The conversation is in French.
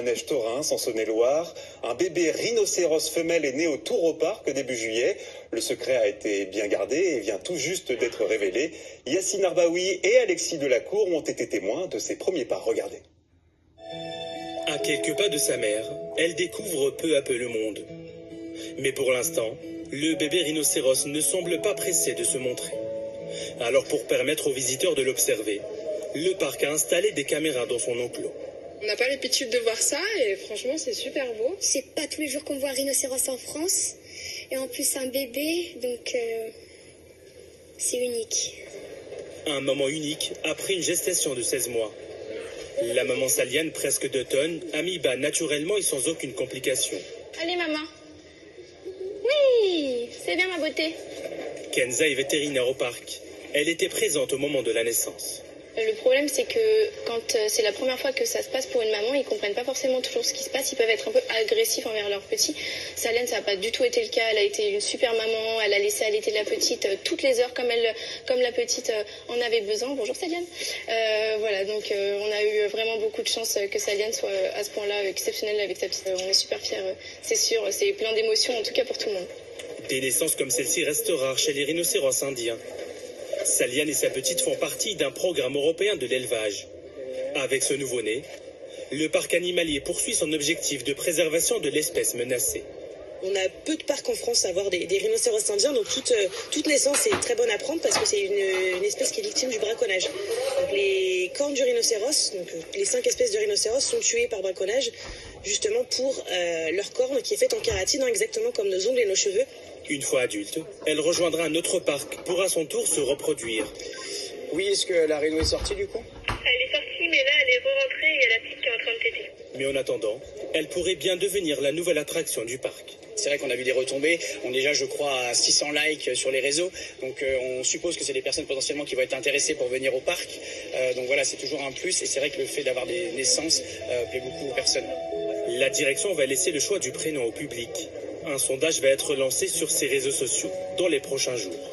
Neige-Thorins, en Saône-et-Loire. Un bébé rhinocéros femelle est né au Tour Parc début juillet. Le secret a été bien gardé et vient tout juste d'être révélé. Yassine Arbaoui et Alexis Delacour ont été témoins de ses premiers pas. Regardez. À quelques pas de sa mère, elle découvre peu à peu le monde. Mais pour l'instant, le bébé rhinocéros ne semble pas pressé de se montrer. Alors pour permettre aux visiteurs de l'observer, le parc a installé des caméras dans son enclos. On n'a pas l'habitude de voir ça et franchement c'est super beau. C'est pas tous les jours qu'on voit un rhinocéros en France. Et en plus un bébé, donc c'est unique. Un moment unique après une gestation de 16 mois. La maman Saliane, presque 2 tonnes, a mis bas naturellement et sans aucune complication. Allez maman. Oui, c'est bien ma beauté. Kenza est vétérinaire au parc. Elle était présente au moment de la naissance. Le problème, c'est que quand c'est la première fois que ça se passe pour une maman, ils comprennent pas forcément toujours ce qui se passe. Ils peuvent être un peu agressifs envers leur petit. Saliane, ça n'a pas du tout été le cas. Elle a été une super maman. Elle a laissé allaiter la petite toutes les heures comme la petite en avait besoin. Bonjour Saliane. Voilà, donc on a eu vraiment beaucoup de chance que Saliane soit à ce point-là exceptionnelle avec sa petite. On est super fiers, c'est sûr. C'est plein d'émotions, en tout cas pour tout le monde. Des naissances comme celle-ci restent rares chez les rhinocéros indiens. Saliane et sa petite font partie d'un programme européen de l'élevage. Avec ce nouveau-né, le parc animalier poursuit son objectif de préservation de l'espèce menacée. On a peu de parcs en France à avoir des rhinocéros indiens, donc toute naissance est très bonne à prendre parce que c'est une espèce qui est victime du braconnage. Donc les cornes du rhinocéros, donc les 5 espèces de rhinocéros sont tuées par braconnage, justement pour leur corne qui est faite en kératine, exactement comme nos ongles et nos cheveux. Une fois adulte, elle rejoindra un autre parc pour à son tour se reproduire. Oui, est-ce que la rhino est sortie du coup? Elle est sortie, mais là elle est re-rentrée et il y a la petite qui est en train de téter. Mais en attendant, elle pourrait bien devenir la nouvelle attraction du parc. C'est vrai qu'on a vu des retombées, on est déjà je crois à 600 likes sur les réseaux, donc on suppose que c'est des personnes potentiellement qui vont être intéressées pour venir au parc, donc voilà, c'est toujours un plus et c'est vrai que le fait d'avoir des naissances plaît beaucoup aux personnes. La direction va laisser le choix du prénom au public. Un sondage va être lancé sur ses réseaux sociaux dans les prochains jours.